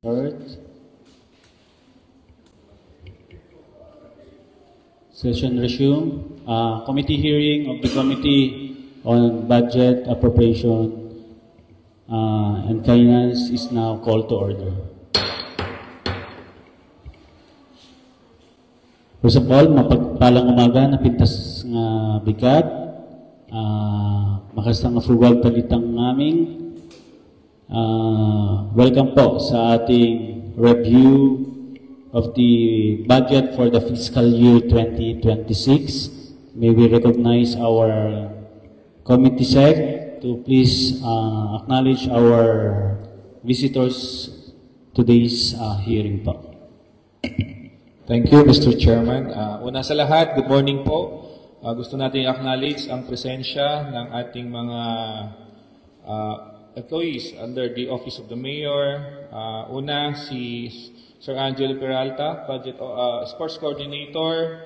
Start. Session resume. Committee hearing of the Committee on Budget, Appropriation, and Finance is now called to order. First of all, mapagpalang umaga na pintas nga bigat. Makasang nga frugal talitang naming. Welcome po sa ating review of the budget for the fiscal year 2026. May we recognize our committee sec to please acknowledge our visitors today's hearing po. Thank you, Mr. Chairman. Una sa lahat, good morning po. Gusto natin i-acknowledge ang presensya ng ating mga employees under the Office of the Mayor. Una, si Sir Angelo Peralta, Budget Sports Coordinator,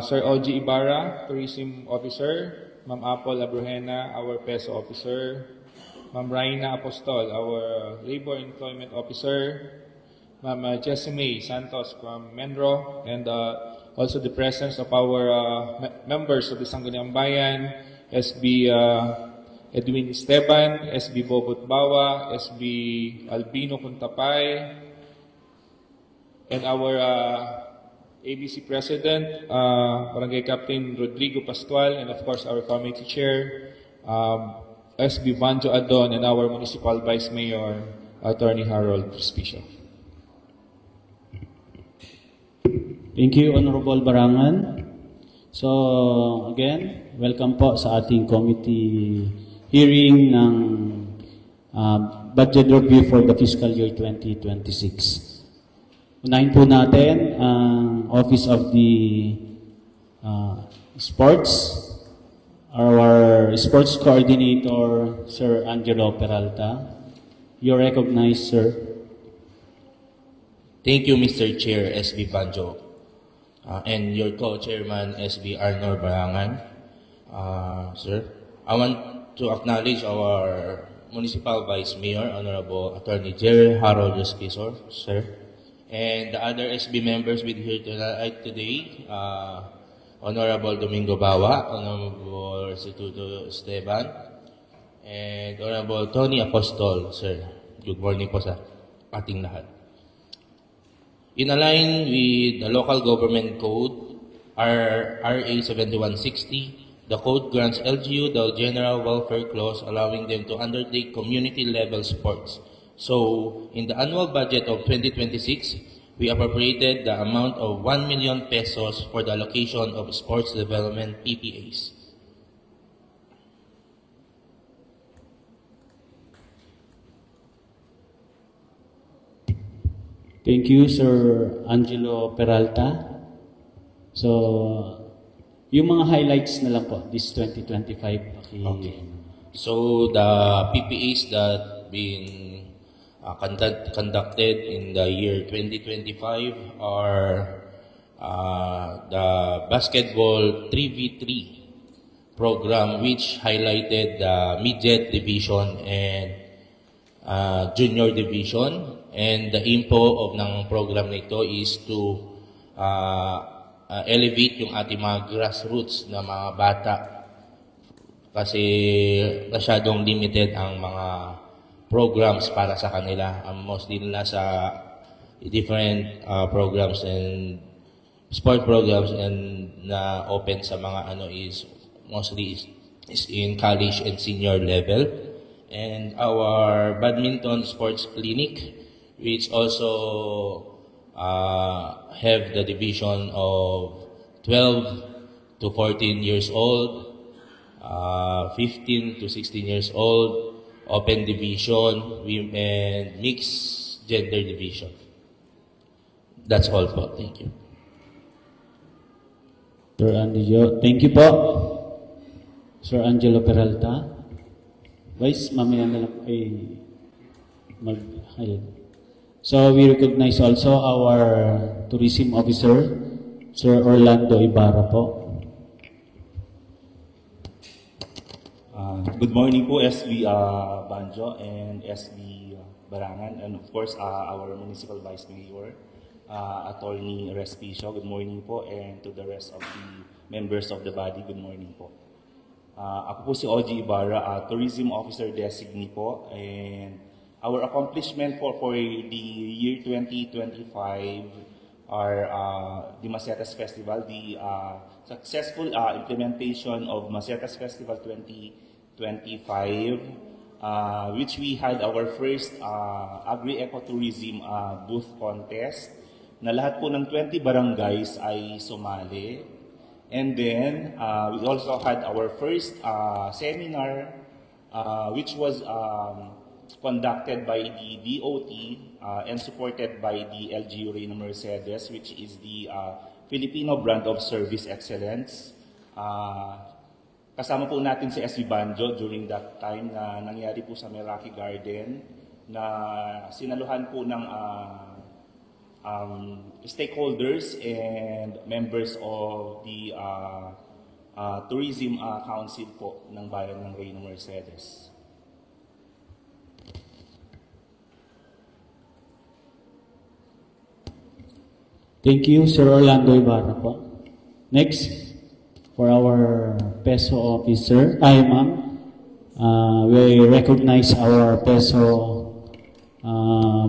Sir O.G. Ibarra, Tourism Officer, Ma'am Apple Abrujena, our PESO Officer, Ma'am Raina Apostol, our Labor Employment Officer, Ma'am Jessie Santos from Menro, and also the presence of our members of the Sangguniang Bayan, SB Edwin Esteban, SB Bobot Bawa, SB Albino Puntapay, and our ABC President, Barangay Captain Rodrigo Pascual, and of course our Committee Chair, SB Banjo Adon, and our Municipal Vice Mayor, Attorney Harold Crispicio. Thank you, Honorable Barangan. So, again, welcome po sa ating committee hearing ng budget review for the fiscal year 2026. Unahin po natin ang Office of the Sports, our Sports Coordinator, Sir Angelo Peralta. You're recognized, sir. Thank you, Mr. Chair, SB Banjo, and your co-chairman, SB Arnor Barangan. Sir, I want to acknowledge our Municipal Vice Mayor, Honorable Attorney Jerry Harold Crispicio, sir, and the other SB members with here tonight today, Honorable Domingo Bawa, Honorable Situto Esteban, and Honorable Tony Apostol, sir. Good morning po sa ating lahat. In line with the Local Government Code, RA 7160, the code grants LGU the General Welfare Clause allowing them to undertake community-level sports. So, in the annual budget of 2026, we appropriated the amount of 1 million pesos for the allocation of sports development PPAs. Thank you, Sir Angelo Peralta. So, yung mga highlights na lang po, this 2025. Okay. So, the PPAs that been conducted in the year 2025 are the basketball 3v3 program, which highlighted the midget division and junior division. And the info of ng program nito is to elevate yung ating mga grassroots na mga bata, kasi masyadong limited ang mga programs para sa kanila. Mostly nila sa different programs and sport programs and na open sa mga is mostly is in college and senior level. And our badminton sports clinic, which also have the division of 12 to 14 years old, 15 to 16 years old, open division, and mixed gender division. That's all po. Thank you. Sir Angelo, thank you po. Sir Angelo Peralta. Vice, mamaya na lang ay mag-highlight. So we recognize also our tourism officer, Sir Orlando Ibarra po. Good morning po, SB Banjo and SB Barangan, and of course, our Municipal Vice Mayor, Attorney Respicio. Good morning po, and to the rest of the members of the body, good morning po. Ako po si OG Ibarra, Tourism Officer Designee po, and our accomplishment for the year 2025 are the Masetas Festival, the successful implementation of Masetas Festival 2025, which we had our first agri-ecotourism booth contest na lahat po ng 20 barangays ay sumali. And then, we also had our first seminar which was conducted by the DOT and supported by the LGU Reyna Mercedes, which is the Filipino Brand of Service Excellence. Kasama po natin si SB Banjo during that time na nangyari po sa Meraki Garden na sinaluhan po ng stakeholders and members of the Tourism Council po ng Bayan ng Reyna Mercedes. Thank you, Sir Orlando Ibarra po. Next, for our PESO officer, ma'am, we recognize our PESO,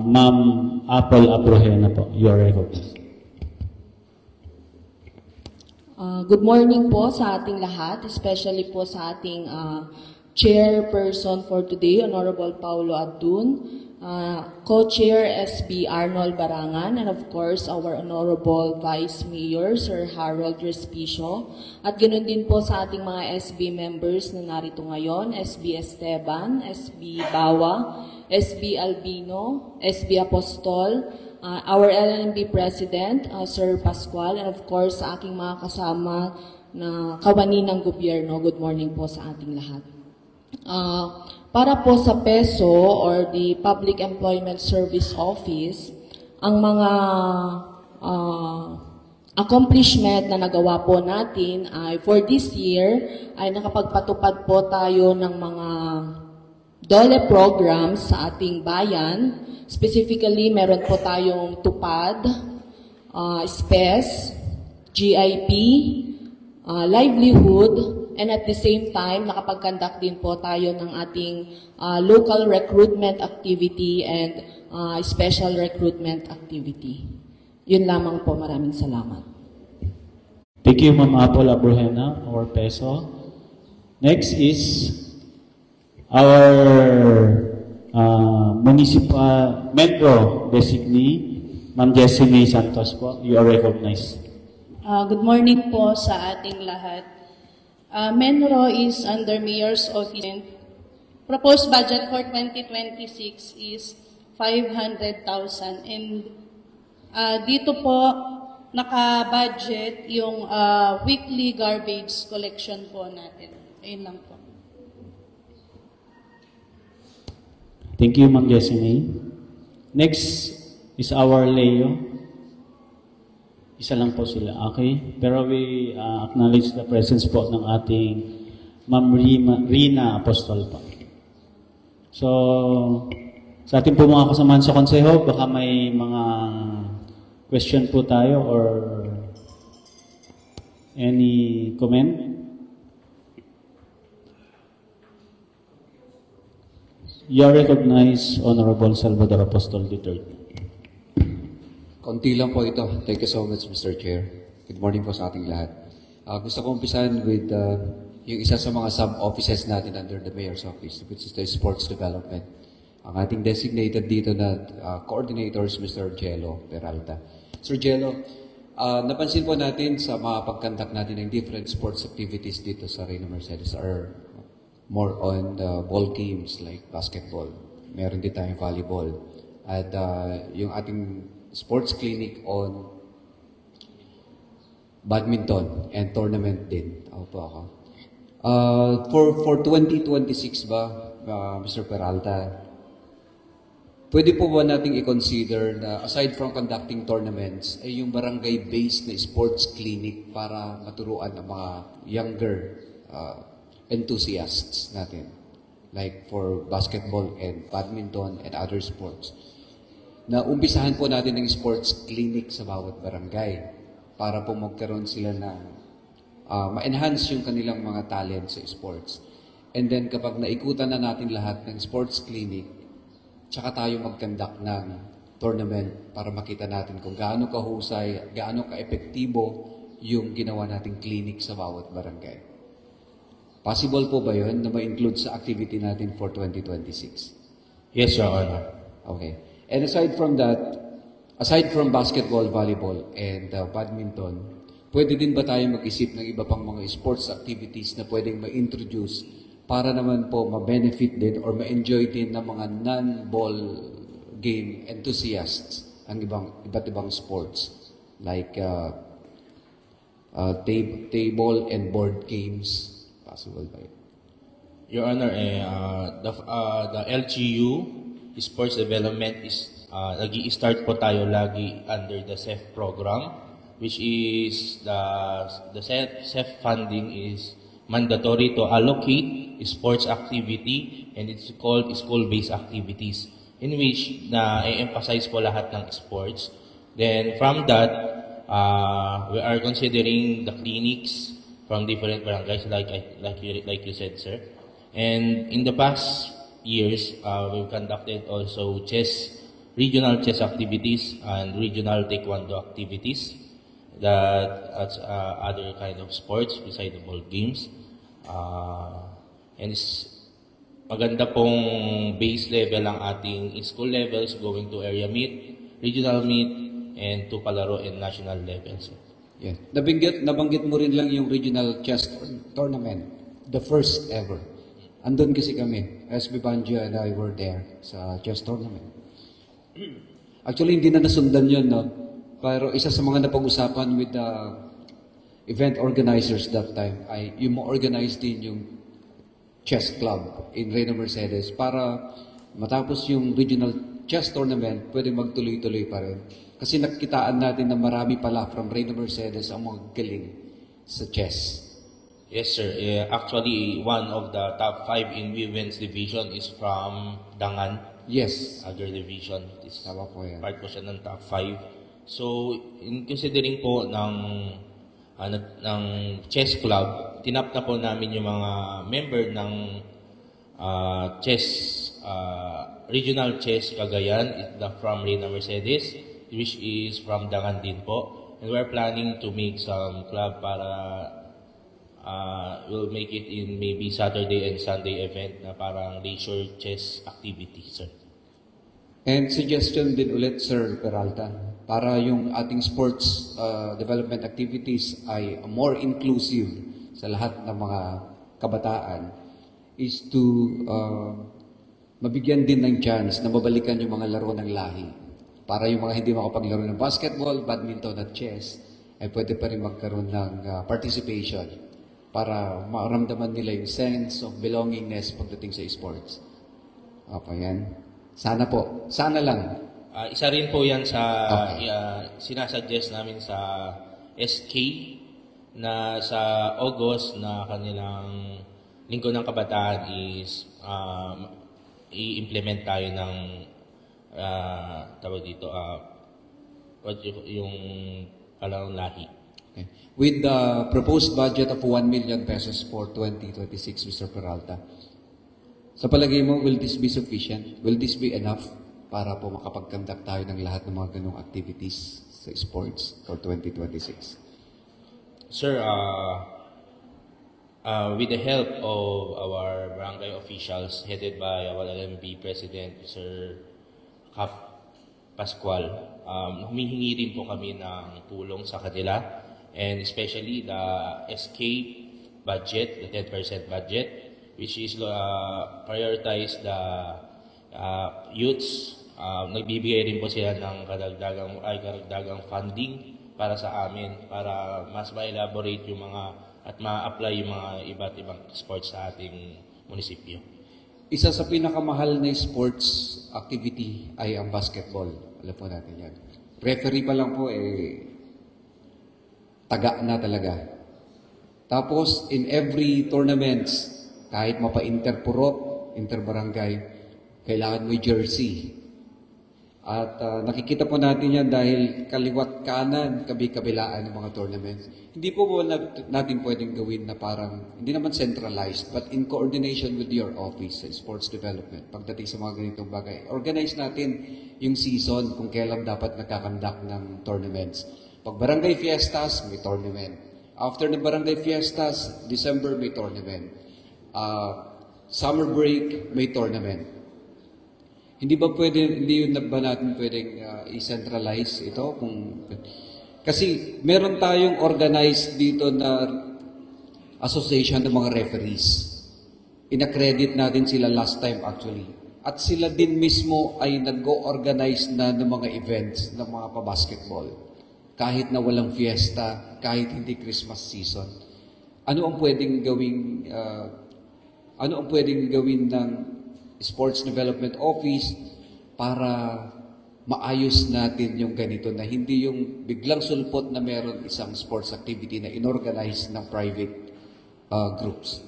Ma'am Apple Abrojena po. You are recognized. Good morning po sa ating lahat, especially po sa ating chairperson for today, Honorable Paulo Adun, co-chair SB Arnold Barangan, and of course our Honorable Vice Mayor Sir Harold Respicio, at ganoon din po sa ating mga SB members na narito ngayon, SB Esteban, SB Bawa, SB Albino, SB Apostol, our LNB President, Sir Pascual, and of course sa aking mga kasama na kawani ng gobyerno. Good morning po sa ating lahat. Para po sa PESO or the Public Employment Service Office, ang mga accomplishment na nagawa po natin ay for this year ay nakapagpatupad po tayo ng mga DOLE programs sa ating bayan. Specifically, meron po tayong TUPAD, SPES, GIP, livelihood, and at the same time, nakapag-conduct din po tayo ng ating local recruitment activity and special recruitment activity. Yun lamang po. Maraming salamat. Thank you, Ma'am Apple Abrojena, our PESO. Next is our municipal metro designee, Ma'am Jessie Santos po. You are recognized. Good morning po sa ating lahat. Menro is under Mayor's Office. Proposed budget for 2026 is 500,000 and dito po naka-budget yung weekly garbage collection po natin. Ayun lang po. Thank you, Ma'am Jessie. Next is our Leo. Isa lang po sila, okay? Pero we acknowledge the presence po ng ating Ma'am Rina Apostol po. So, sa ating po mga kasamahan sa konseho, baka may mga question po tayo or any comment? You are recognized, Honorable Salvador Apostol III. Konti lang po ito. Thank you so much, Mr. Chair. Good morning po sa ating lahat. Gusto ko umpisahan with yung isa sa mga sub-offices natin under the Mayor's Office, which is the Sports Development. Ang ating designated dito na coordinators, Mr. Jello Peralta. Sir Jello, napansin po natin sa mga pagkandak natin ng different sports activities dito sa Reyna Mercedes are more on the ball games like basketball. Meron din tayong volleyball. At yung ating sports clinic on badminton and tournament din. Ako. For 2026 ba, Mr. Peralta, pwede po ba nating i-consider na aside from conducting tournaments, ay yung barangay-based na sports clinic para maturuan ang mga younger enthusiasts natin? like for basketball and badminton and other sports. Na umpisahan po natin ng sports clinic sa bawat barangay para po magkaroon sila ng ma-enhance yung kanilang mga talent sa sports. And then kapag naikutan na natin lahat ng sports clinic, tsaka tayo mag-conduct ng tournament para makita natin kung gaano kahusay, gaano ka-epektibo yung ginawa nating clinic sa bawat barangay. Possible po ba yun na ma-include sa activity natin for 2026? Yes, Your Honor. Okay. And aside from that, aside from basketball, volleyball, and badminton, pwede din ba tayo mag-isip ng iba pang mga sports activities na pwedeng ma-introduce para naman po ma-benefit din or ma-enjoy din ng mga non-ball game enthusiasts ang iba't ibang sports like table and board games? Possible ba yun? Your Honor, the LGU Sports Development is nag-i-start po tayo lagi under the CEF program, which is the CEF funding is mandatory to allocate sports activity, and it's called school-based activities, in which na-emphasize po lahat ng sports. Then from that, we are considering the clinics from different barangays, like you said, sir. And in the past years, we've conducted also regional chess activities and regional taekwondo activities, that other kind of sports beside the ball games. And it's maganda pong base level ang ating school levels going to area meet, regional meet, and to palaro and national levels. Yeah. Nabanggit mo rin lang yung regional chess tournament, the first ever. Andun kasi kami, SB Banjo and I were there sa chess tournament. Actually, hindi na nasundan yun, no? Pero isa sa mga napag-usapan with the event organizers that time ay yung ma-organize din yung chess club in Reyna Mercedes para matapos yung regional chess tournament, pwede magtuloy-tuloy pa rin. Kasi nakitaan natin na marami pala from Reyna Mercedes ang mga galing sa chess. Yes, sir. Actually, one of the top 5 in women's division is from Dangan. Yes. Other division. Tama po yan. Part po siya ng top 5. So, in considering po ng chess club, tinap na po namin yung mga member ng regional chess Cagayan from Reyna Mercedes, which is from Dangan din po. And we're planning to make some club para we'll make it in maybe Saturday and Sunday event na parang leisure chess activity, sir. And suggestion din ulit, Sir Peralta, para yung ating sports development activities ay more inclusive sa lahat ng mga kabataan is to mabigyan din ng chance na mabalikan yung mga laro ng lahi. Para yung mga hindi makapaglaro ng basketball, badminton at chess ay pwede pa rin magkaroon ng participation para maramdaman nila yung sense of belongingness pagdating sa sports. Okay, yan. Sana po. Sana lang. Isa rin po yan sa sinasuggest namin sa SK na sa August na kanilang Linggo ng Kabataan is i-implement tayo ng tawag dito yung palarong lahi. Okay. With the proposed budget of 1 million pesos for 2026, Mr. Peralta, sa palagay mo, will this be sufficient? Will this be enough para po makapag-conduct tayo ng lahat ng mga ganong activities sa sports for 2026? Sir, with the help of our barangay officials headed by our LMB President, Sir Cap Pascual, humihingi rin po kami ng tulong sa kanila, and especially the SK budget, the 10% budget, which is prioritize the youths. Nagbibigay rin po sila ng karagdagang funding para sa amin, para mas ma-elaborate yung mga at ma-apply yung mga iba't ibang sports sa ating munisipyo. Isa sa pinakamahal na sports activity ay ang basketball. Alam po natin yan. Referee pa lang po taga na talaga. Tapos in every tournaments, kahit mapa-interpurot, interbarangay, kailangan mo jersey. At nakikita po natin yan dahil kaliwat kanan, kabi-kabilaan ng mga tournaments. Hindi po natin pwedeng gawin na parang, hindi naman centralized, but in coordination with your office and sports development, pagdating sa mga ganitong bagay, organize natin yung season kung kailan dapat nagkakandak ng tournaments. Pag barangay fiestas, may tournament. After ng barangay fiestas, December may tournament. Summer break, may tournament. Hindi ba natin pwedeng i-centralize ito? Kasi meron tayong organized dito na association ng mga referees. Ina-credit natin sila last time actually. At sila din mismo ay nag-go-organize na ng mga events ng mga pa-basketball. Kahit na walang fiesta, kahit hindi Christmas season. Ano ang pwedeng gawin ng Sports Development Office para maayos natin yung ganito na hindi yung biglang sulpot na meron isang sports activity na inorganize ng private groups.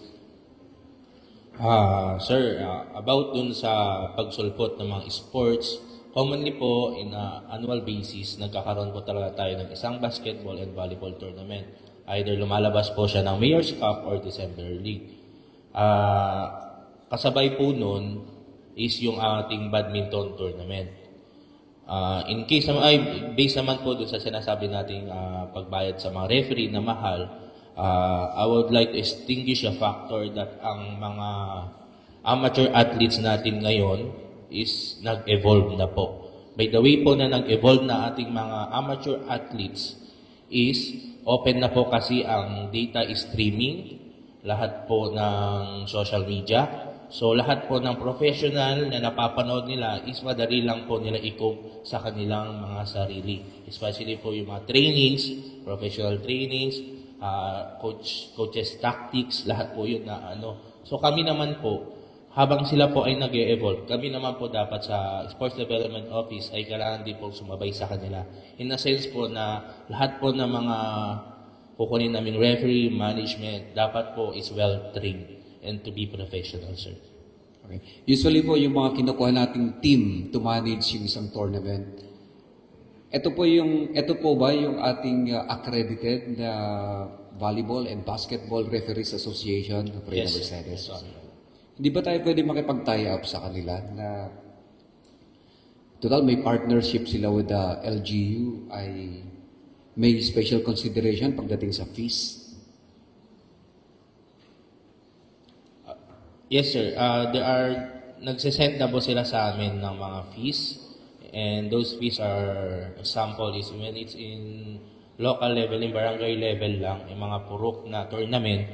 Sir, about dun sa pagsulpot ng mga sports, commonly po in annual basis, nagkakaroon po talaga tayo ng isang basketball and volleyball tournament. Either lumalabas po siya ng Mayor's Cup or December League. Kasabay po nun is yung ating badminton tournament. In case naman, based naman po doon sa sinasabi nating pagbayad sa mga referee na mahal, I would like to distinguish the factor that ang mga amateur athletes natin ngayon is nag-evolve na po. By the way po na nag-evolve na ating mga amateur athletes is open na po kasi ang data streaming, lahat po ng social media. So lahat po ng professional na napapanood nila is madali lang po nila i-cope sa kanilang mga sarili. Especially po yung mga trainings, professional trainings, coaches tactics, lahat po yun na ano. So kami naman po, habang sila po ay nag-e-evolve, kami naman po dapat sa Sports Development Office ay kailangan din po sumabay sa kanila. In a sense po na lahat po ng mga kukunin namin referee, management, dapat po is well-trained and to be professional, sir. Okay. Usually po yung mga kinukuha nating team to manage yung isang tournament. Ito po ba yung ating accredited na Volleyball and Basketball Referees Association of Reyna Mercedes? Yes, Hindi ba tayo pwede makipag-tie up sa kanila na total may partnership sila with the LGU ay may special consideration pagdating sa fees? Yes, sir. Nagsisend na po sila sa amin ng mga fees. And those fees are, example is when it's in local level, in barangay level lang, yung mga purok na tournament,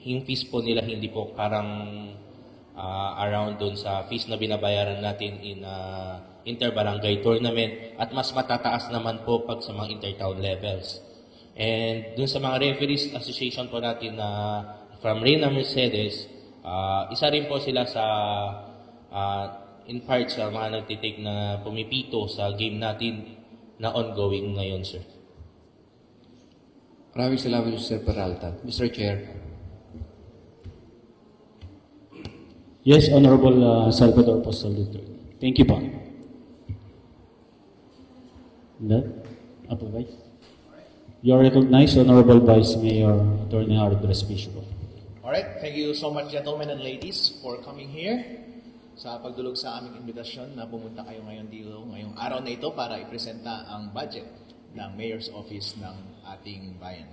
yung fees po nila hindi po parang around dun sa fees na binabayaran natin in inter-barangay tournament. At mas matataas naman po pag sa mga inter-town levels. And dun sa mga referees association po natin na from Reyna Mercedes, isa rin po sila sa in part sa mga nagtitake na pumipito sa game natin na ongoing ngayon, sir. Maraming salamat, Mr. Peralta. Mr. Chair. Yes, Honorable Salvador Apostol III. Thank you, pa. Vice. You are recognized, Honorable Vice Mayor Attorney Harold Respicio. Alright, thank you so much, gentlemen and ladies, for coming here sa pagdulog sa aming imbitasyon na pumunta kayo ngayon dito, ngayong araw na ito para ipresenta ang budget ng Mayor's Office ng ating bayan.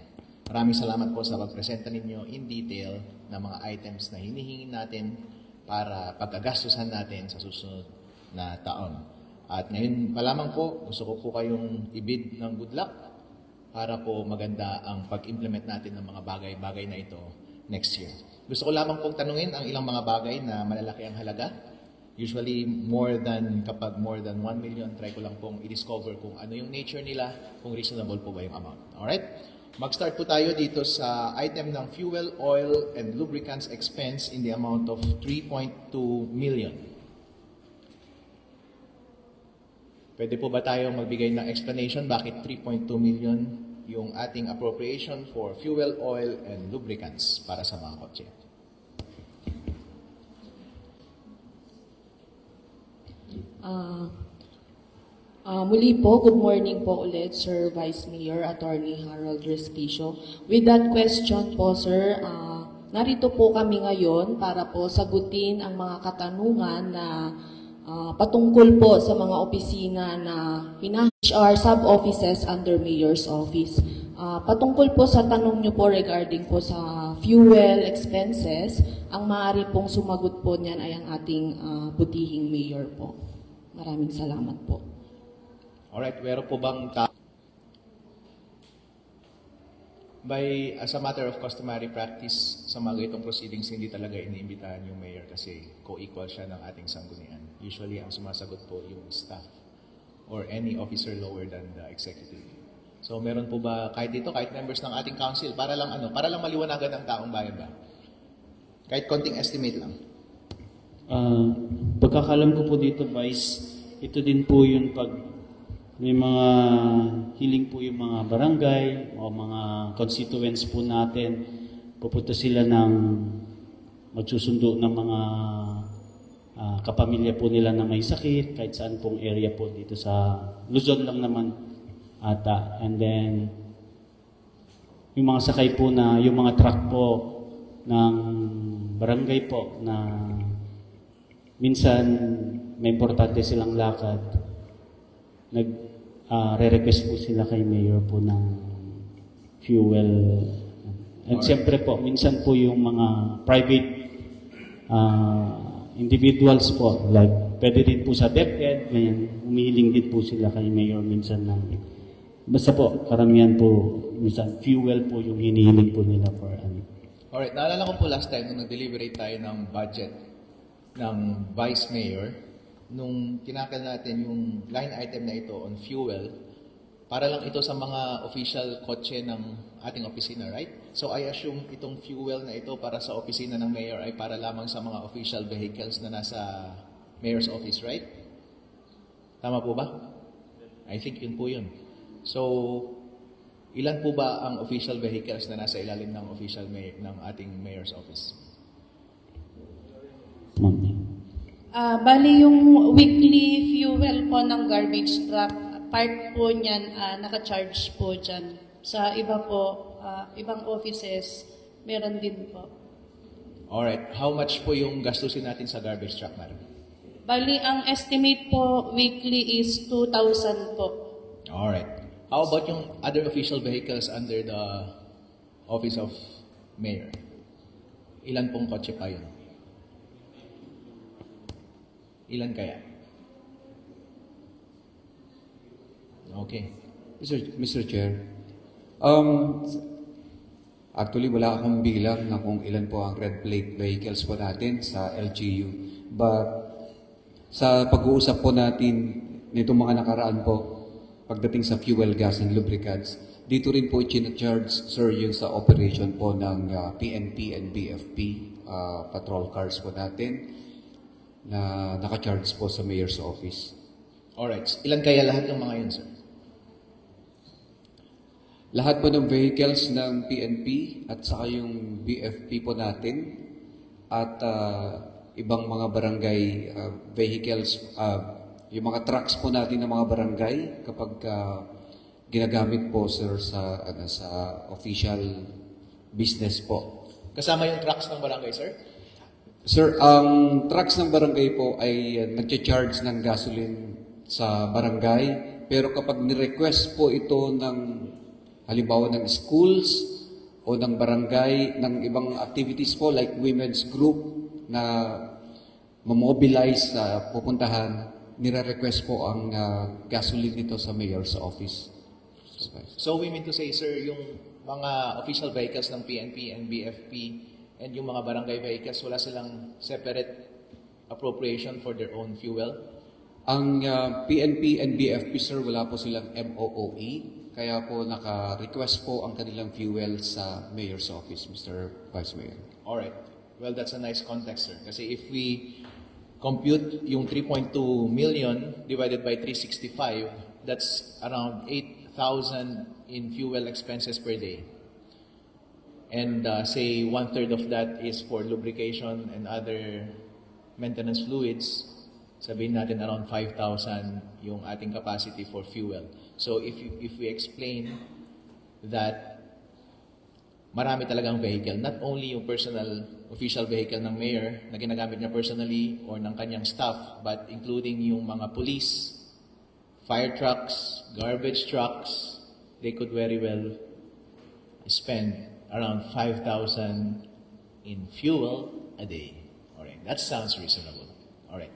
Maraming salamat po sa pagpresenta ninyo in detail ng mga items na hinihingi natin para pagkagastusan natin sa susunod na taon. At ngayon pa lamang po, gusto ko po kayong ibid ng good luck para po maganda ang pag-implement natin ng mga bagay-bagay na ito next year. Gusto ko lamang pong tanungin ang ilang mga bagay na malalaki ang halaga. Usually, kapag more than 1 million, try ko lang pong i-discover kung ano yung nature nila, kung reasonable po ba yung amount. Alright? Mag-start po tayo dito sa item ng fuel, oil, and lubricants expense in the amount of 3.2 million. Pwede po ba tayo magbigay ng explanation bakit 3.2 million yung ating appropriation for fuel, oil, and lubricants para sa mga kotse? Muli po, good morning po ulit, Sir Vice Mayor Attorney Harold Respicio. With that question po, Sir, narito po kami ngayon para po sagutin ang mga katanungan na patungkol po sa mga opisina na HR sub-offices under Mayor's Office. Patungkol po sa tanong nyo po regarding po sa fuel expenses, ang maaari pong sumagot po niyan ay ang ating butihing mayor po. Maraming salamat po. Alright, meron po bang as a matter of customary practice, sa mga itong proceedings, hindi talaga iniimbitahan yung mayor kasi co-equal siya ng ating sanggunian. Usually, ang sumasagot po yung staff or any officer lower than the executive. So, meron po ba kahit dito, kahit members ng ating council, para lang maliwanagan ng taong bayan ba? Kahit konting estimate lang. Pagkakalam ko po dito, Vice, ito din po yung pag may mga hiling po yung mga barangay o mga constituents po natin, pupunta sila ng magsusundo ng mga kapamilya po nila na may sakit, kahit saan pong area po dito sa Luzon lang naman ata. And then, yung mga sakay po na, yung mga truck po ng barangay po na minsan may importante silang lakad, re-request po sila kay Mayor po ng fuel. And siyempre po, minsan po yung mga private individuals po, like pwede din po sa DepEd, ganyan, umihiling din po sila kay Mayor minsan ng, basta po, karamihan po, minsan fuel po yung hinihiling po nila for ano. Alright, naalala ko po last time nung nag-deliberate tayo ng budget ng Vice Mayor, nung tinakal natin yung line item na ito on fuel, para lang ito sa mga official kotse ng ating opisina, right? So I assume itong fuel na ito para sa opisina ng mayor ay para lamang sa mga official vehicles na nasa mayor's office, right? Tama po ba? I think yun po yun. So, ilan po ba ang official vehicles na nasa ilalim ng official ng ating mayor's office? Bali yung weekly fuel po ng garbage truck, part po niyan naka-charge po dyan. Sa iba po, ibang offices, meron din po. Alright, how much po yung gastusin natin sa garbage truck, madam? Bali, ang estimate po weekly is 2,000 po. Alright. How about yung other official vehicles under the Office of Mayor? Ilan pong kotse pa yun? Ilan kaya? Okay. Mr. Chair, actually wala akong bilang na kung ilan po ang red plate vehicles po natin sa LGU. But sa pag-uusap po natin nitong mga nakaraan po, pagdating sa fuel, gas, and lubricants, dito rin po i-charge, sir, yung sa operation po ng PNP and BFP patrol cars po natin na naka-charge po sa mayor's office. Alright. Ilan kaya lahat ng mga yun, sir? Lahat po ng vehicles ng PNP at saka yung BFP po natin at ibang mga barangay vehicles, yung mga trucks po natin ng mga barangay kapag ginagamit po, sir, sa official business po. Kasama yung trucks ng barangay, sir? Sir, ang trucks ng barangay po ay nagcha-charge ng gasoline sa barangay, pero kapag ni-request po ito ng halimbawa ng schools o ng barangay, ng ibang activities po like women's group na mamobilize sa pupuntahan, nire-request po ang gasoline nito sa mayor's office. So we mean to say, sir, yung mga official vehicles ng PNP and BFP and yung mga barangay vehicles, wala silang separate appropriation for their own fuel? Ang PNP and BFP, sir, wala po silang MOOE. Kaya po naka-request po ang kanilang fuel sa mayor's office, Mr. Vice Mayor. Alright. Well, that's a nice context, sir. Kasi if we compute yung 3.2 million divided by 365, that's around 8,000 in fuel expenses per day. And say 1/3 of that is for lubrication and other maintenance fluids. sabihin natin around 5,000 yung ating capacity for fuel. So if we explain that marami talagang vehicle, not only yung personal official vehicle ng mayor na ginagamit niya personally or ng kanyang staff, but including yung mga police, fire trucks, garbage trucks, they could very well spend around 5,000 in fuel a day. Alright, that sounds reasonable. Alright.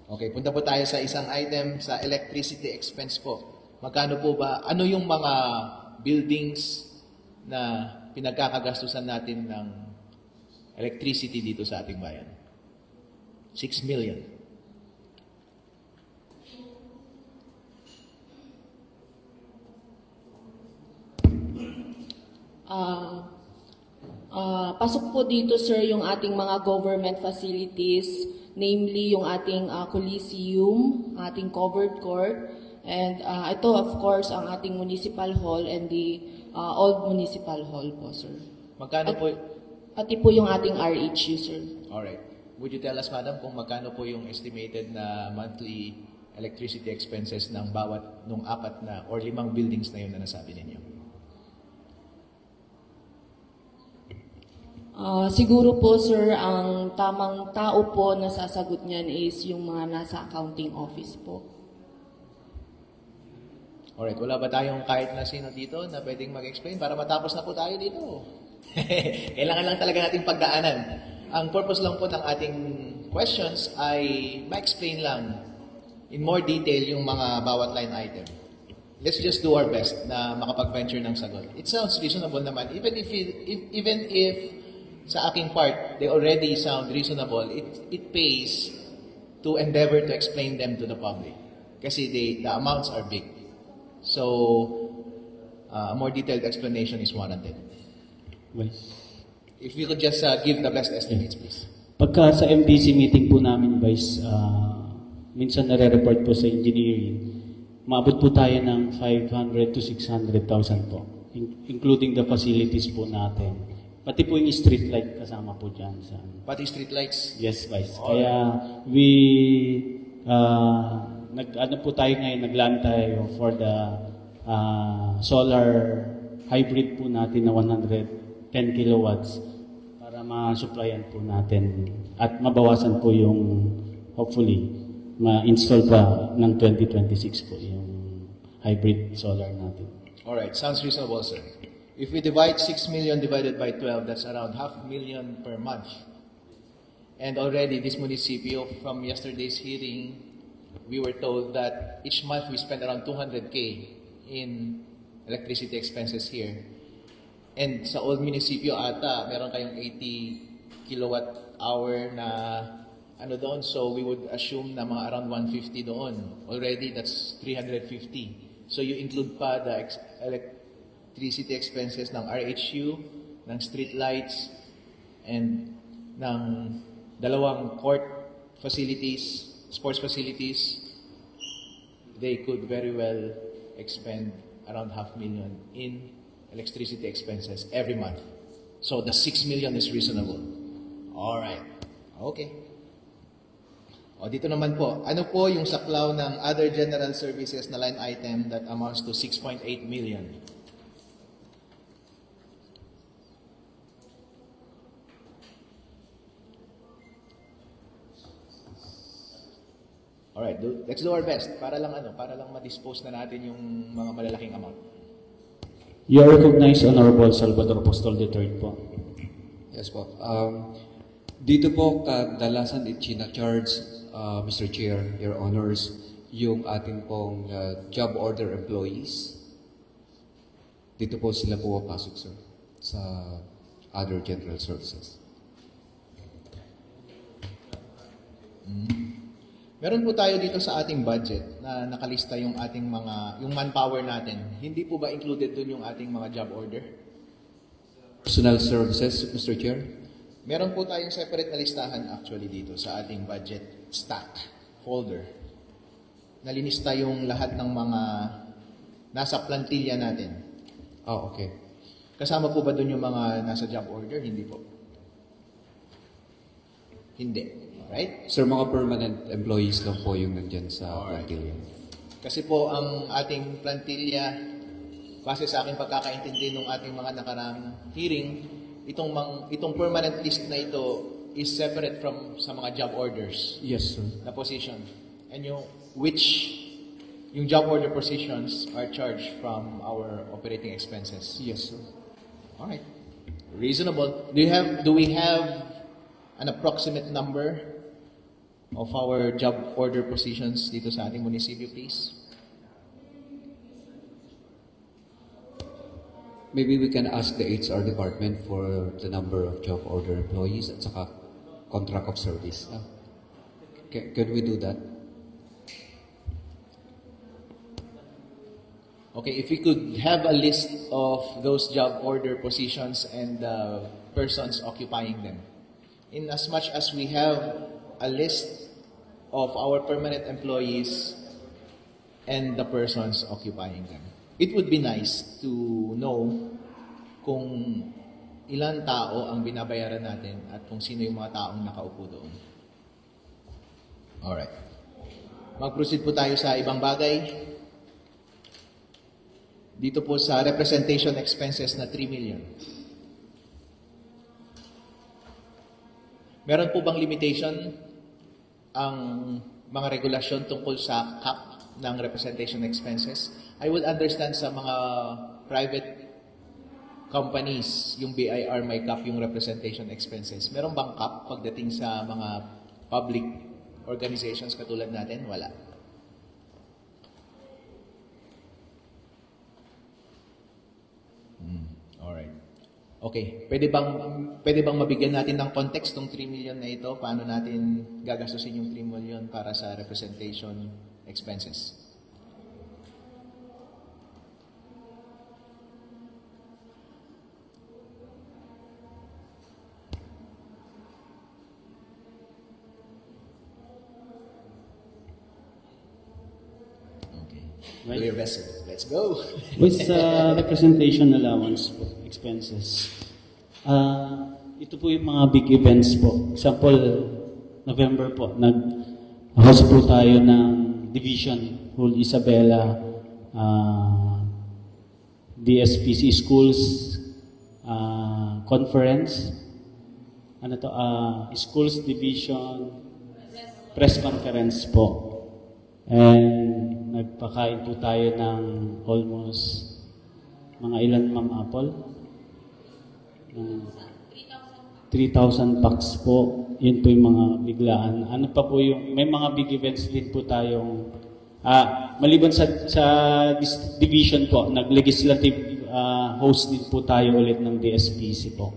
Okay, punta po tayo sa isang item sa electricity expense po. Magkano po ba, ano yung mga buildings na pinagkakagastusan natin ng electricity dito sa ating bayan? 6 million. Pasok po dito, sir, yung ating mga government facilities, namely yung ating Coliseum, ating covered court, and ito, of course, ang ating municipal hall and the old municipal hall po, sir. Magkano po? Pati po yung ating RHU, sir. Alright. Would you tell us, madam, kung magkano po yung estimated na monthly electricity expenses ng bawat nung 4 na or 5 buildings na yun na nasabi ninyo? Siguro po, sir, ang tamang tao po na sasagot niyan is yung mga nasa accounting office po. Alright, wala ba tayong kahit na sino dito na pwedeng mag-explain para matapos na po tayo dito? Kailangan lang talaga nating pagdaanan. Ang purpose lang po ng ating questions ay ma-explain lang in more detail yung mga bawat line item. Let's just do our best na makapag-venture ng sagot. It sounds reasonable naman. Even if sa aking part, they already sound reasonable, it pays to endeavor to explain them to the public. Kasi the amounts are big. So, a more detailed explanation is warranted. If you could just give the best estimates, please. Pagka sa MDC meeting po namin, Vice, minsan nare-report po sa engineering, maabot po tayo ng 500 to 600,000 po, including the facilities po natin. Pati po yung street light kasama po dyan. Pati street lights? Yes, Vice. Kaya nag-ano po tayo ngayon, nag-land tayo for the solar hybrid po natin na 110 kilowatts para ma-supplyan po natin at mabawasan po yung, hopefully, ma-install pa ng 2026 po yung hybrid solar natin. Alright, sounds reasonable, sir. If we divide 6 million divided by 12, that's around 500,000 per month. And already this municipio, from yesterday's hearing, we were told that each month we spend around 200K in electricity expenses here. And sa old municipio ata, meron kayong 80 kilowatt hour na ano doon. So we would assume na mga around 150 doon. Already that's 350. So you include pa the electricity expenses ng RHU, ng street lights, and ng dalawang court facilities, sports facilities. They could very well expend around 500,000 in electricity expenses every month. So the 6 million is reasonable. Alright. Okay. O dito naman po, ano po yung saklaw ng other general services na line item that amounts to 6.8 million? Alright, let's do our best para lang ma-dispose na natin yung mga malalaking amount. You are recognized, Honorable Salvador Apostol III po. Yes po. Dito po kadalasan ichina-charge, Mr. Chair, Your Honors, yung ating pong job order employees. Dito po sila pumapasok, sir, sa other general services. Meron po tayo dito sa ating budget na nakalista yung ating yung manpower natin. Hindi po ba included dun yung ating mga job order? Personal services, Mr. Chair? Meron po tayong separate na listahan actually dito sa ating budget stack folder. Nalinista yung lahat ng mga nasa plantilla natin. Oh, okay. Kasama po ba dun yung mga nasa job order? Hindi po. Hindi. Right? Sir, mga permanent employees lang po yung nandyan sa plantilla. Kasi po ang ating plantilla, base sa aking pagkakaintindi ng ating mga nakarang hearing, itong permanent list na ito is separate from sa mga job orders Yes, sir. na position. And yung job order positions are charged from our operating expenses. Yes, sir. All right. Reasonable. Do we have an approximate number of our job order positions dito sa ating munisipyo, please? Maybe we can ask the HR department for the number of job order employees at saka contract of service. Can we do that? Okay, if we could have a list of those job order positions and persons occupying them. In as much as we have a list of our permanent employees and the persons occupying them. It would be nice to know kung ilan tao ang binabayaran natin at kung sino yung mga taong nakaupo doon. Alright. Mag-proceed po tayo sa ibang bagay. Dito po sa representation expenses na 3 million. Meron po bang limitation ang mga regulasyon tungkol sa cap ng representation expenses? I would understand sa mga private companies, yung BIR may cap yung representation expenses. Meron bang cap pagdating sa mga public organizations katulad natin? Wala. Alright. Okay. Pwede bang mabigyan natin ng context ng 3 million na ito? Paano natin gagastusin yung 3 million para sa representation expenses? Right. Do your best, sir. Let's go. With representation allowance po, expenses. Ito po yung mga big events po. Example, November po, nag-host po tayo ng Division Hall Isabela, DSPC Schools Conference, Schools Division Press Conference po. And nagpakain po tayo ng almost mga ilan, Ma'am Apple? 3,000 packs po. Yun po yung mga biglaan. Ano pa po yung, may mga big events din po tayong, maliban sa division po, nag-legislative host din po tayo ulit ng DSPC po.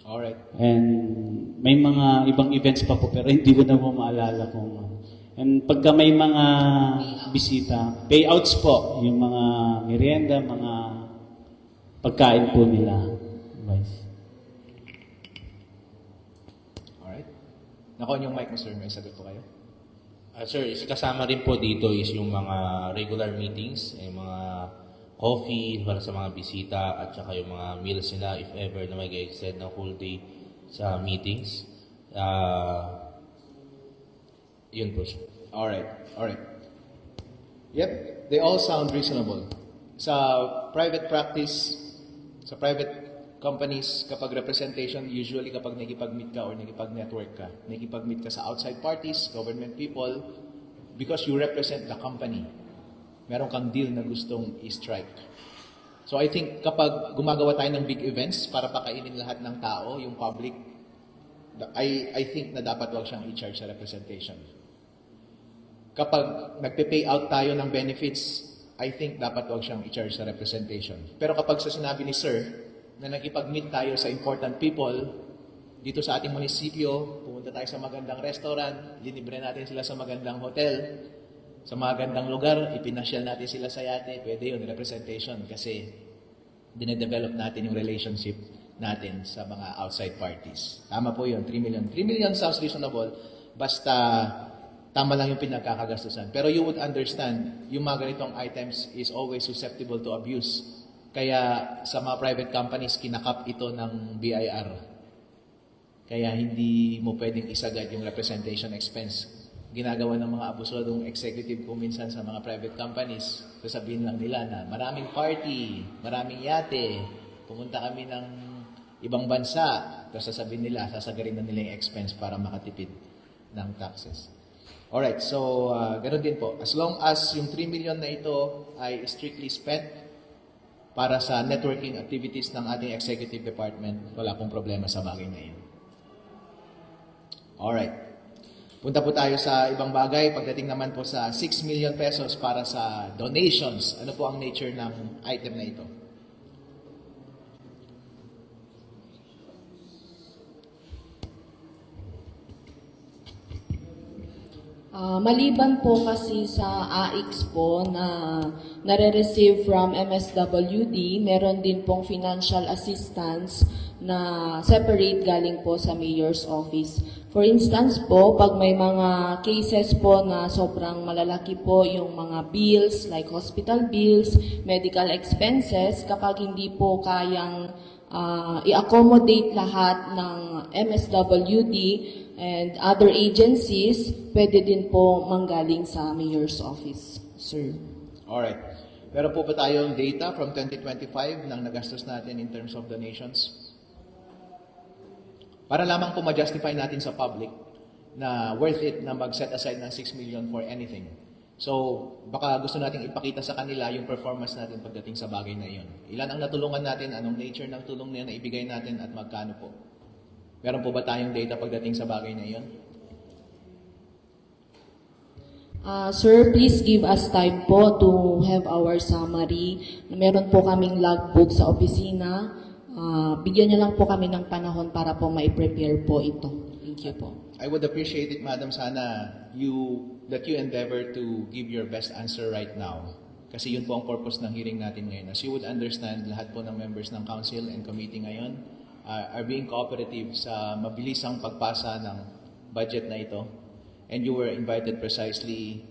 Alright. And may mga ibang events pa po, pero hindi ko na po maalala kung and pagka may mga bisita, payouts po, yung mga merienda, mga pagkain po nila. Vice. Alright. Nakon yung mic mo, sir. May sagot po kayo? Sir, kasama rin po dito is yung mga regular meetings, yung mga coffee para sa mga bisita at saka yung mga meals nila if ever na mag-extend ng whole day sa meetings. Yun po siya. Alright. Yep. They all sound reasonable. Sa private practice, sa private companies, kapag representation, usually kapag nakipag-meet ka or nakipag-network ka, nakipag-meet ka sa outside parties, government people, because you represent the company, meron kang deal na gustong i-strike. So I think kapag gumagawa tayo ng big events para pakainin lahat ng tao, yung public, I think na dapat wag siyang i-charge sa representation. Kapag nagpe-pay out tayo ng benefits, I think dapat wag siyang i-charge sa representation. Pero kapag sa sinabi ni Sir, na nakipag-meet tayo sa important people, dito sa ating munisipyo, pumunta tayo sa magandang restaurant, linibre natin sila sa magandang hotel, sa magandang lugar, ipinasyal natin sila sa yate, pwede yun, representation, kasi dinedevelop natin yung relationship natin sa mga outside parties. Tama po yun, 3 million. 3 million sounds reasonable, basta tama lang yung pinagkakagastusan. Pero you would understand, yung mga ganitong items is always susceptible to abuse. Kaya sa mga private companies, kinakap ito ng BIR. Kaya hindi mo pwedeng isagad yung representation expense. Ginagawa ng mga abusadong executive kung minsan sa mga private companies, sasabihin lang nila na maraming party, maraming yate, pumunta kami ng ibang bansa, tapos sasabihin nila, sasagarin na nila yung expense para makatipid ng taxes. Alright, so ganoon din po. As long as yung 3 million na ito ay strictly spent para sa networking activities ng ating executive department, wala pong problema sa bagay na yun. Alright. Punta po tayo sa ibang bagay. Pagdating naman po sa 6 million pesos para sa donations. Ano po ang nature ng item na ito? Maliban po kasi sa AIX po na nare-receive from MSWD, meron din pong financial assistance na separate galing po sa Mayor's Office. For instance po, pag may mga cases po na sobrang malalaki po yung mga bills like hospital bills, medical expenses, kapag hindi po kayang i-accommodate lahat ng MSWD and other agencies, pwede din po manggaling sa Mayor's Office, sir. Alright. Meron po ba tayong data from 2025 ng nagastos natin in terms of donations? Para lamang po ma-justify natin sa public na worth it na mag-set aside ng 6 million for anything. So, baka gusto nating ipakita sa kanila yung performance natin pagdating sa bagay na iyon. Ilan ang natulungan natin, anong nature ng tulong na ibigay natin at magkano po? Meron po ba tayong data pagdating sa bagay na iyon? Sir, please give us time po to have our summary. Meron po kaming logbook sa opisina. Bigyan niyo lang po kami ng panahon para po ma-prepare po ito. Thank you po. I would appreciate it, Madam, sana that you endeavor to give your best answer right now. Kasi yun po ang purpose ng hearing natin ngayon. As you would understand, lahat po ng members ng council and committee ngayon are being cooperative sa mabilisang pagpasa ng budget na ito. And you were invited precisely,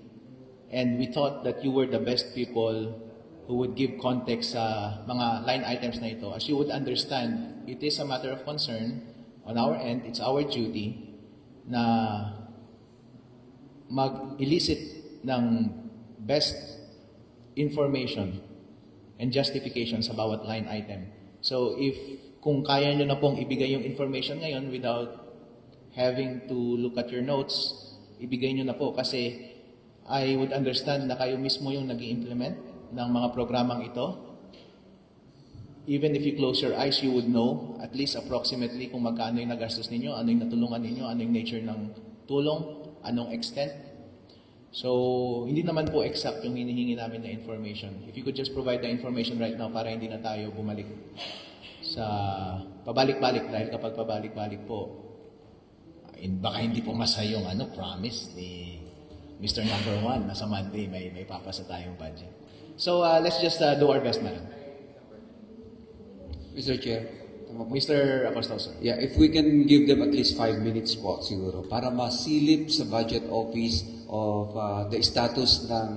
and we thought that you were the best people who would give context sa mga line items na ito. As you would understand, it is a matter of concern on our end. It's our duty na mag-elicit ng best information and justification sa bawat line item. So kung kaya nyo na pong ibigay yung information ngayon without having to look at your notes, ibigay nyo na po kasi I would understand na kayo mismo yung nag-i-implement ng mga programang ito. Even if you close your eyes, you would know at least approximately kung magkano yung nagastos ninyo, ano yung natulungan ninyo, ano yung nature ng tulong, anong extent. So, hindi naman po exact yung hinihingi namin na information. If you could just provide the information right now para hindi na tayo bumalik sa pabalik-balik, dahil kapag pabalik-balik po, baka hindi po masaya yung promise ni Mr. Number 1 na sa Monday may papasa tayong budget. So, let's just do our best, madam. Mr. Chair. Mr. Apostol, sir. Yeah, if we can give them at least 5 minutes po siguro para masilip sa budget office of the status ng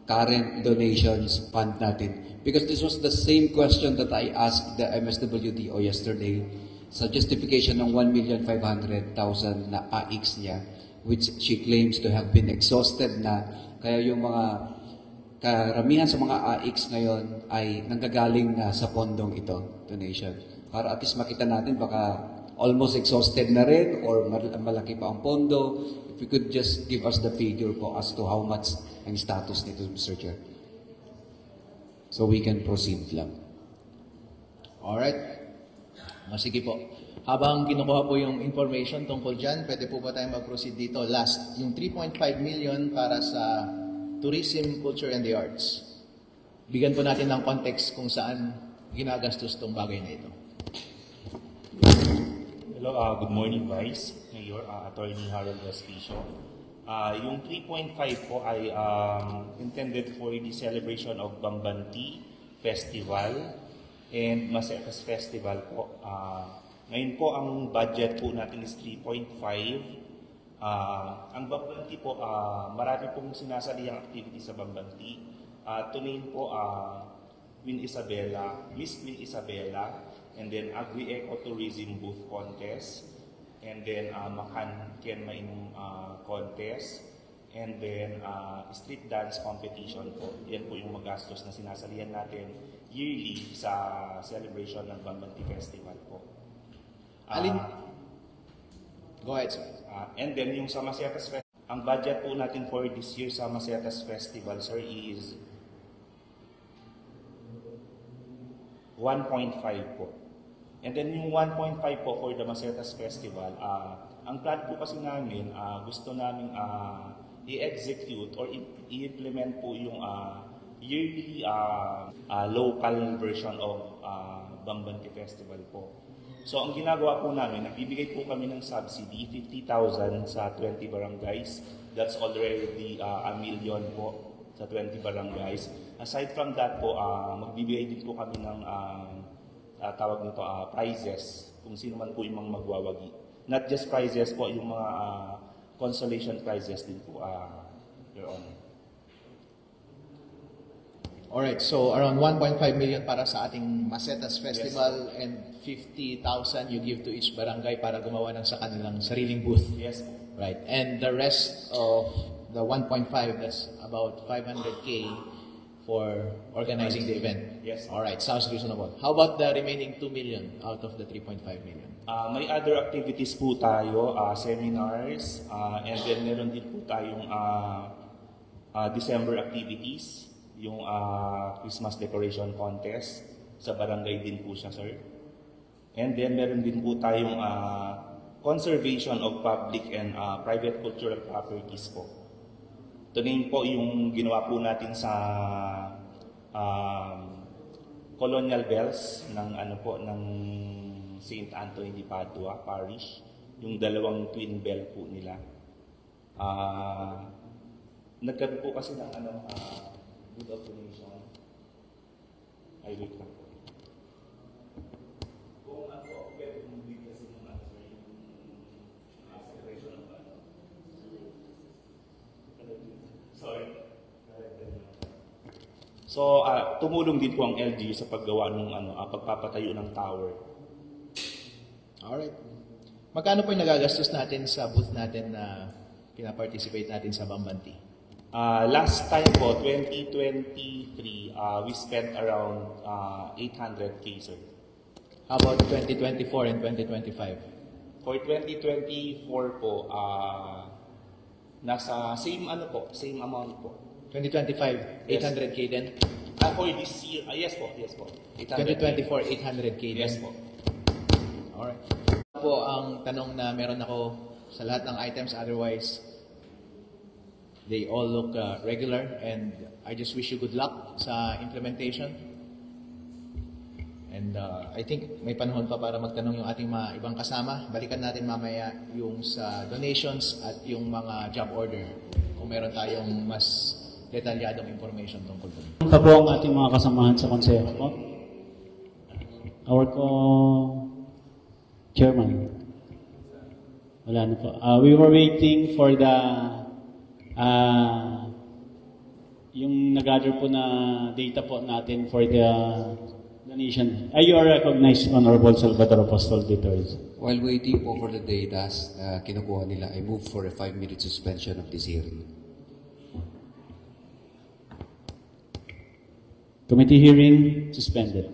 current donations fund natin. Because this was the same question that I asked the MSWDO yesterday sa justification ng 1,500,000 na AIX niya, which she claims to have been exhausted na. Kaya yung mga karamihan sa mga AIX ngayon ay nanggagaling na sa pondong ito, donation. Para at least makita natin baka almost exhausted na rin or malaki pa ang pondo. If you could just give us the figure po as to how much ang status nito, Mr. Chair. So we can proceed lang. Alright. Sige po. Habang kinukuha po yung information tungkol dyan, pwede po ba tayong mag-proceed dito? Last, yung 3.5 million para sa tourism, culture, and the arts. Bigyan po natin ng context kung saan ginagastos tong bagay na ito. Hello, good morning, Vice Mayor, Attorney Harold Respicio. Yung 3.5 po ay intended for the celebration of Bambanti Festival and Masetas Festival po. Ngayon po, ang budget po natin is 3.5. Ang Bambanti po, marami pong sinasaliang activity sa Bambanti. To name po, Miss Win Isabela, and then Agri-Eco Tourism Booth Contest, and then Makan Main contest, and then street dance competition po. Yan po yung magastos na sinasalihan natin yearly sa celebration ng Bambanti Festival po. Go ahead, sir. And then yung sa Masetas Festival, ang budget po natin for this year sa Masetas Festival, sir, is 1.5 po. And then yung 1.5 po for the Masetas Festival, ang plan po kasi namin, gusto namin i-execute or i-implement po yung yearly local version of Bambanti Festival po. So ang ginagawa po namin, nagbibigay po kami ng subsidy, 50,000 sa 20 barangays. That's already a million po sa 20 barangays. Aside from that po, magbibigay din po kami ng tawag nito prizes, kung sino man po yung mga magwawagi. Not just prizes po, yung mga consolation prizes din po, Your Honor. Alright, so around 1.5 million para sa ating Masetas Festival, yes, and 50,000 you give to each barangay para gumawa ng sa kanilang sariling booth. Yes. Right. And the rest of the 1.5, that's about 500K for organizing the event. Yes. Alright, sounds reasonable. How about the remaining 2 million out of the 3.5 million? May other activities po tayo, seminars, and then meron din po tayong December activities. Yung Christmas decoration contest, sa barangay din po siya, sir. And then meron din po tayong conservation of public and private cultural properties po. Ito din po yung ginawa po natin sa Colonial Bells ng ng St. Anthony de Padua Parish, yung dalawang twin bell po nila. Nagkaroon po kasi ng good observation. Ay, wait lang po. Kung ako, pwede mong biglasin yung separation of sorry. So, tumulong din po ang LGU sa paggawa ng pagpapatayo ng tower. Alright. Magkano po yung nagagastos natin sa booth natin na pinaparticipate natin sa Bambanti? Last time po, 2023, we spent around 800K, sir. How about 2024 and 2025? For 2024 po, nasa same same amount po. 2025, 800K din? For this year, yes po. 2024, 800K din? Yes po. Alright. Po ang tanong na meron ako sa lahat ng items, otherwise they all look regular, and I just wish you good luck sa implementation. And I think may panahon pa para magtanong yung ating mga ibang kasama. Balikan natin mamaya yung sa donations at yung mga job order kung meron tayong mas detalyadong information tungkol doon. Ito po ang ating mga kasamahan sa konseho po. Our chairman. Wala na po. We were waiting for the yung nag-gather po na data po natin for the donation. You are recognized, Honorable Salvador Apostol Ditoris. While waiting po for the data kinukuha nila, I move for a 5-minute suspension of this hearing. Committee hearing suspended.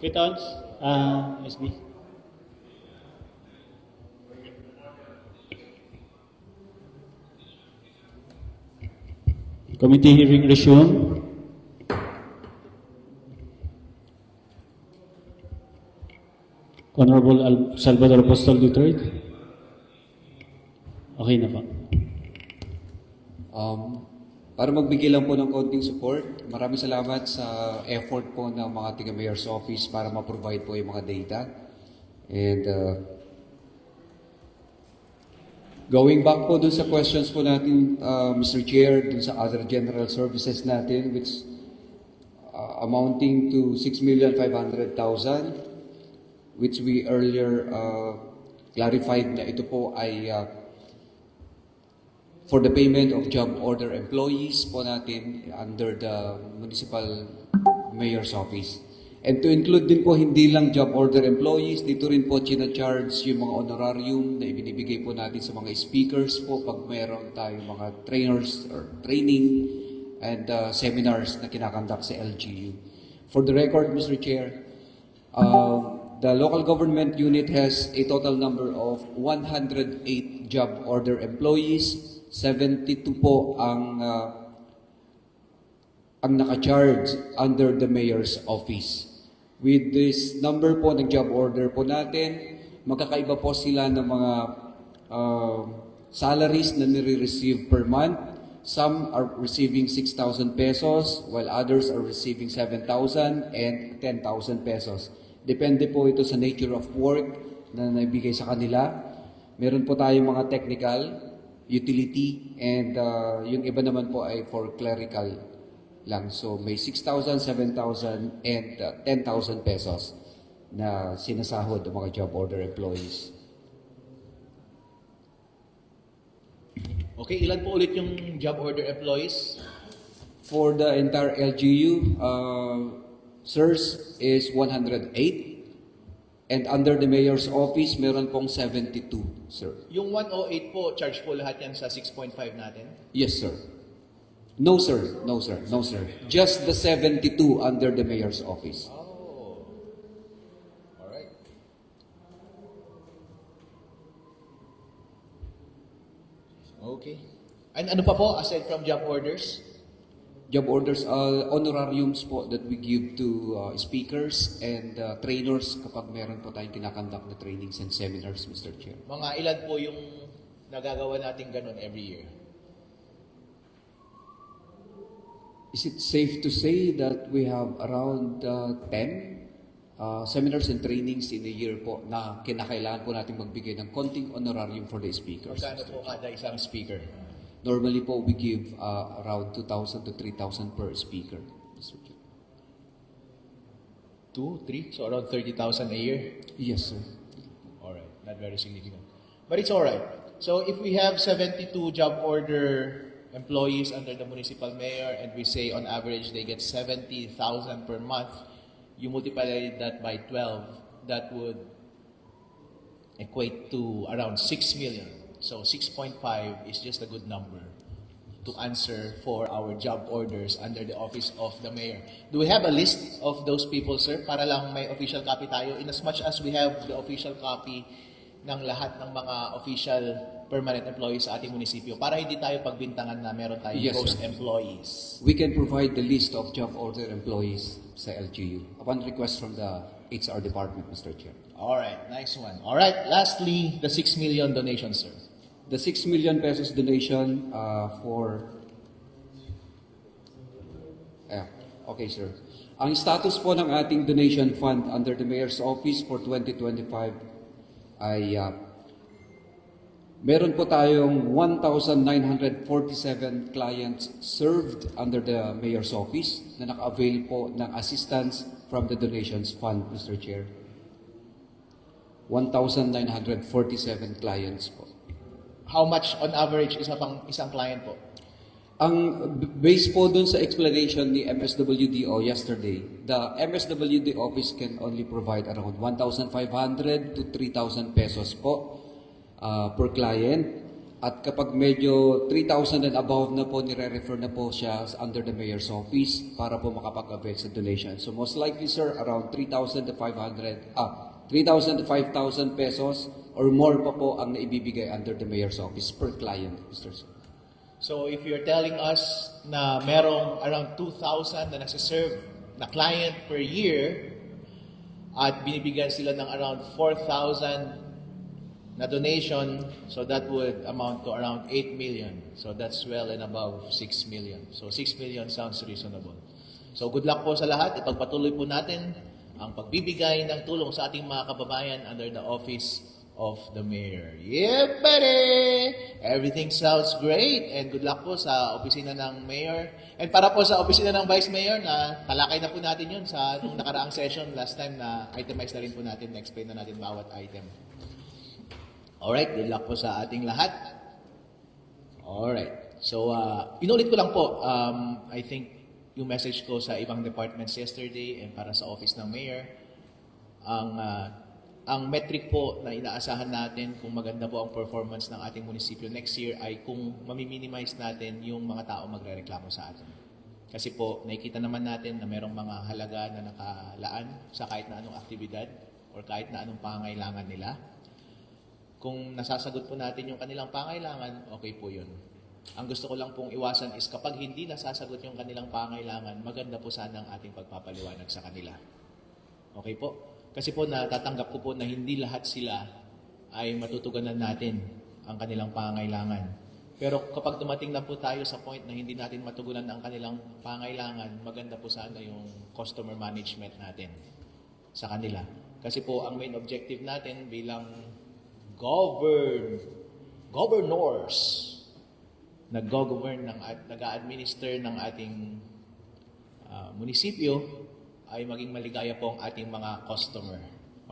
Quittance, SB. Committee hearing resume. Honorable Salvador Apostol III. Okay na po. Para magbigay lang po ng konting support, maraming salamat sa effort po ng mga taga-mayor's office para ma-provide po yung mga data. And going back po dun sa questions po natin, Mr. Chair, dun sa other general services natin, which amounting to 6,500,000, which we earlier clarified na ito po ay for the payment of job order employees po natin under the municipal mayor's office. And to include din po hindi lang job order employees, dito rin po charge yung mga honorarium na ibinibigay po natin sa mga speakers po pag mayroon tayong mga trainers or training and seminars na kinakandak sa LGU. For the record, Mr. Chair, the local government unit has a total number of 108 job order employees. 72 po ang naka-charge under the mayor's office. With this number po ng job order po natin, magkakaiba po sila ng mga salaries na nire-receive per month. Some are receiving 6,000 pesos, while others are receiving 7,000 and 10,000 pesos. Depende po ito sa nature of work na naibigay sa kanila. Meron po tayong mga technical, utility, and yung iba naman po ay for clerical lang. So may 6,000, 7,000, and 10,000 pesos na sinasahod ng mga job order employees. Okay, ilan po ulit yung job order employees? For the entire LGU, sirs, is 108. And under the mayor's office, meron pong 72, sir. Yung 108 po, charge po lahat yan sa 6.5 natin? Yes, sir. No, sir. No, sir. No, sir. Just the 72 under the mayor's office. Oh. Alright. Okay. And ano pa po, aside from job orders? Job orders, honorariums po that we give to speakers and trainers kapag meron po tayong kinakandak na trainings and seminars, Mr. Chair. Mga ilan po yung nagagawa natin ganun every year? Is it safe to say that we have around 10 seminars and trainings in a year po na kinakailangan po natin magbigay ng konting honorarium for the speakers? Magkano po kada isang speaker? Normally po, we give around 2,000 to 3,000 per speaker. 2, 3? So around 30,000 a year? Yes, sir. Alright, not very significant. But it's alright. So if we have 72 job order employees under the municipal mayor and we say on average they get 70,000 per month, you multiply that by 12, that would equate to around 6 million. So 6.5 is just a good number to answer for our job orders under the office of the mayor. Do we have a list of those people, sir? Para lang may official copy tayo. In as much as we have the official copy ng lahat ng mga official permanent employees sa ating munisipyo, para hindi tayo pagbintangan na meron tayong ghost employees. We can provide the list of job order employees sa LGU upon request from the HR department, Mr. Chair. Alright, nice one. Alright, lastly, the 6 million donation, sir. The 6 million pesos donation okay, sir. Ang status po ng ating donation fund under the Mayor's Office for 2025 ay meron po tayong 1,947 clients served under the Mayor's Office na naka-avail po ng assistance from the donations fund, Mr. Chair. 1,947 clients po. How much on average isang client po? Ang base po dun sa explanation ni MSWDO yesterday, the MSWD office can only provide around 1,500 to 3,000 pesos po per client. At kapag medyo 3,000 and above na po, nire-refer na po siya under the mayor's office para po makapag-avail sa donation. So most likely, sir, around 3,000 to 5,000 pesos or more pa po ang naibibigay under the mayor's office per client, Mr. Sir. So if you're telling us na merong around 2,000 na nasa-serve na client per year at binibigyan sila ng around 4,000 na donation, so that would amount to around 8 million. So that's well and above 6 million. So 6 million sounds reasonable. So good luck po sa lahat. Ipagpatuloy po natin ang pagbibigay ng tulong sa ating mga kababayan under the office of the mayor. Yeah, buddy! Everything sounds great. And good luck po sa opisina ng mayor. And para po sa opisina ng vice mayor, na talakay na po natin yun sa nung nakaraang session last time na itemize na rin po natin, na-explain na natin bawat item. Alright, good luck po sa ating lahat. Alright. So, inulit ko lang po, I think yung message ko sa ibang departments yesterday and para sa office ng mayor, ang metric po na inaasahan natin kung maganda po ang performance ng ating munisipyo next year ay kung mamiminimize natin yung mga tao magre-reklamo sa atin. Kasi po, nakikita naman natin na merong mga halaga na nakalaan sa kahit na anong aktibidad or kahit na anong pangailangan nila. Kung nasasagot po natin yung kanilang pangailangan, okay po yun. Ang gusto ko lang pong iwasan is kapag hindi nasasagot yung kanilang pangailangan, maganda po sana ang ating pagpapaliwanag sa kanila. Okay po? Kasi po natatanggap ko po na hindi lahat sila ay matutugunan natin ang kanilang pangailangan. Pero kapag dumating na po tayo sa point na hindi natin matugunan ang kanilang pangailangan, maganda po sana yung customer management natin sa kanila. Kasi po ang main objective natin bilang governors, nag-govern nag-administer ng ating munisipyo ay maging maligaya po ang ating mga customer.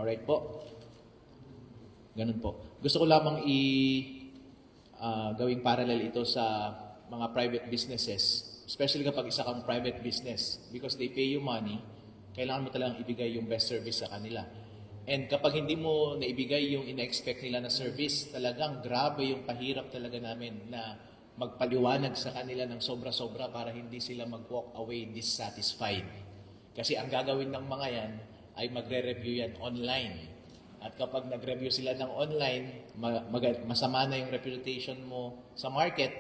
Alright po? Ganun po. Gusto ko lamang gawing parallel ito sa mga private businesses, especially kapag isa kang private business, because they pay you money, kailangan mo talagang ibigay yung best service sa kanila. And kapag hindi mo naibigay yung ina-expect nila na service, talagang grabe yung pahirap talaga namin na magpaliwanag sa kanila ng sobra-sobra para hindi sila mag-walk away dissatisfied. Kasi ang gagawin ng mga yan ay magre-review yan online. At kapag nag-review sila ng online, masama na yung reputation mo sa market,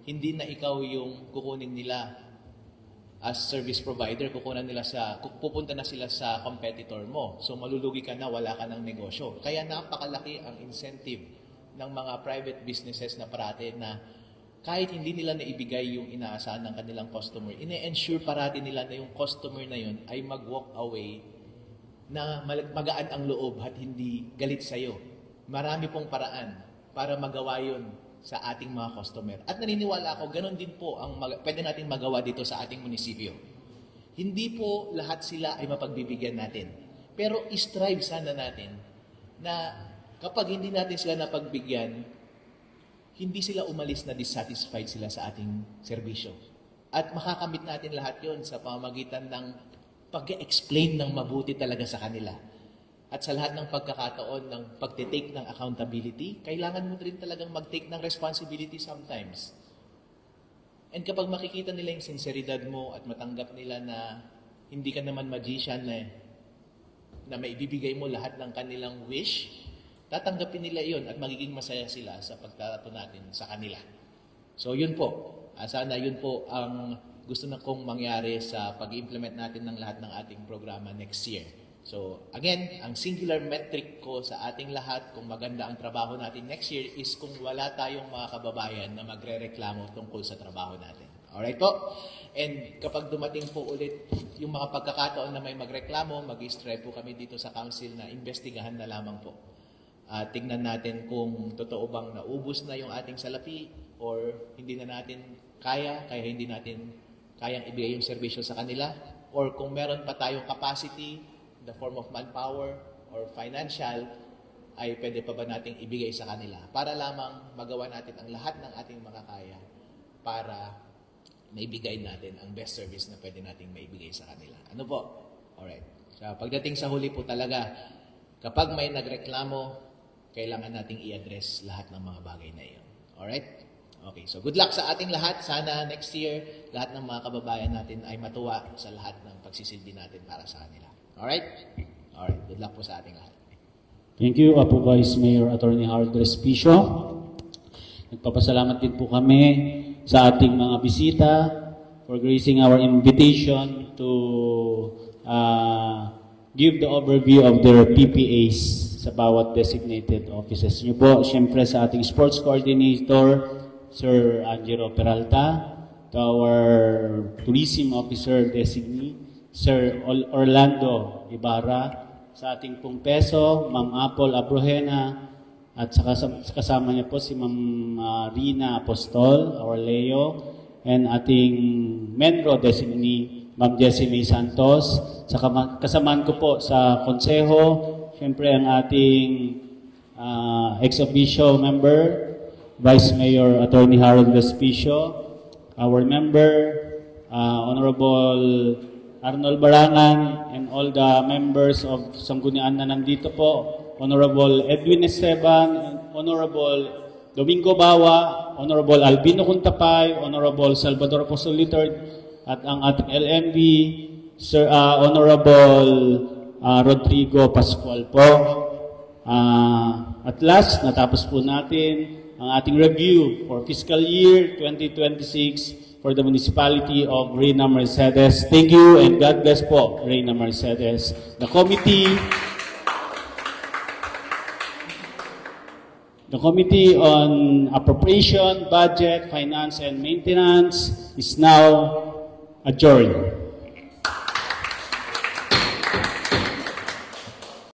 hindi na ikaw yung kukunin nila as service provider, pupunta na sila sa competitor mo. So malulugi ka na, wala ka ng negosyo. Kaya napakalaki ang incentive ng mga private businesses na parati na kahit hindi nila naibigay yung inaasahan ng kanilang customer, ine-ensure parati nila na yung customer na yun ay mag-walk away na magaan ang loob at hindi galit sa'yo. Marami pong paraan para magawa yun sa ating mga customer. At naniniwala ako, ganun din po ang pwede natin magawa dito sa ating munisipyo. Hindi po lahat sila ay mapagbibigyan natin. Pero strive sana natin na kapag hindi natin sila napagbigyan, hindi sila umalis na dissatisfied sila sa ating serbisyo. At makakamit natin lahat yon sa pamamagitan ng pag-explain ng mabuti talaga sa kanila. At sa lahat ng pagkakataon ng pag-take ng accountability, kailangan mo rin talagang mag-take ng responsibility sometimes. And kapag makikita nila yung sinseridad mo at matanggap nila na hindi ka naman magician na maibibigay mo lahat ng kanilang wish, tatanggapin nila yon at magiging masaya sila sa pagtatato natin sa kanila. So yun po. Sana yun po ang gusto na kong mangyari sa pag-implement natin ng lahat ng ating programa next year. So, again, ang singular metric ko sa ating lahat kung maganda ang trabaho natin next year is kung wala tayong mga kababayan na magre-reklamo tungkol sa trabaho natin. Alright po? And kapag dumating po ulit yung mga pagkakataon na may magreklamo, mag-strive po kami dito sa council na investigahan na lamang po. Tingnan natin kung totoo bang naubos na yung ating salapi or hindi na natin kaya hindi natin kayang ibigay yung serbisyo sa kanila, or kung meron pa tayong capacity in the form of manpower or financial, ay pwede pa ba nating ibigay sa kanila para lamang magawa natin ang lahat ng ating makakaya para maibigay natin ang best service na pwede nating maibigay sa kanila. Ano po? Alright. So, pagdating sa huli po talaga, kapag may nagreklamo, kailangan nating i-address lahat ng mga bagay na iyon. Alright? Okay, so good luck sa ating lahat. Sana next year, lahat ng mga kababayan natin ay matuwa sa lahat ng pagsisilbi natin para sa kanila. Alright? Alright, good luck po sa ating lahat. Thank you, Apo Vice Mayor Attorney Harold Respicio. Nagpapasalamat din po kami sa ating mga bisita for gracing our invitation to give the overview of their PPAs sa bawat designated offices niyo po. Siyempre sa ating sports coordinator, Sir Angelo Peralta, to our tourism officer designee, Sir Orlando Ibarra, sa ating pong peso, Ma'am Apple Abrojena, at sa kasama niya po si Ma'am Rina Apostol, our Leo, and ating Menro designee, Ma'am Jessie May Santos. Sa kasamaan ko po sa konseho, siyempre ang ating ex-officio member, Vice Mayor Attorney Harold Respicio, our member, Honorable Arnold Barangan, and all the members of Sanggunian na nandito po, Honorable Edwin Esteban, Honorable Domingo Bawa, Honorable Albino Cuntapay, Honorable Salvador Apostol III, at ang ating LMB, Sir Honorable Rodrigo Pascual po. At last, natapos po natin ang ating review for fiscal year 2026 for the municipality of Reyna Mercedes. Thank you and God bless po, Reyna Mercedes. The Committee on Appropriation, Budget, Finance, and Maintenance is now adjourned.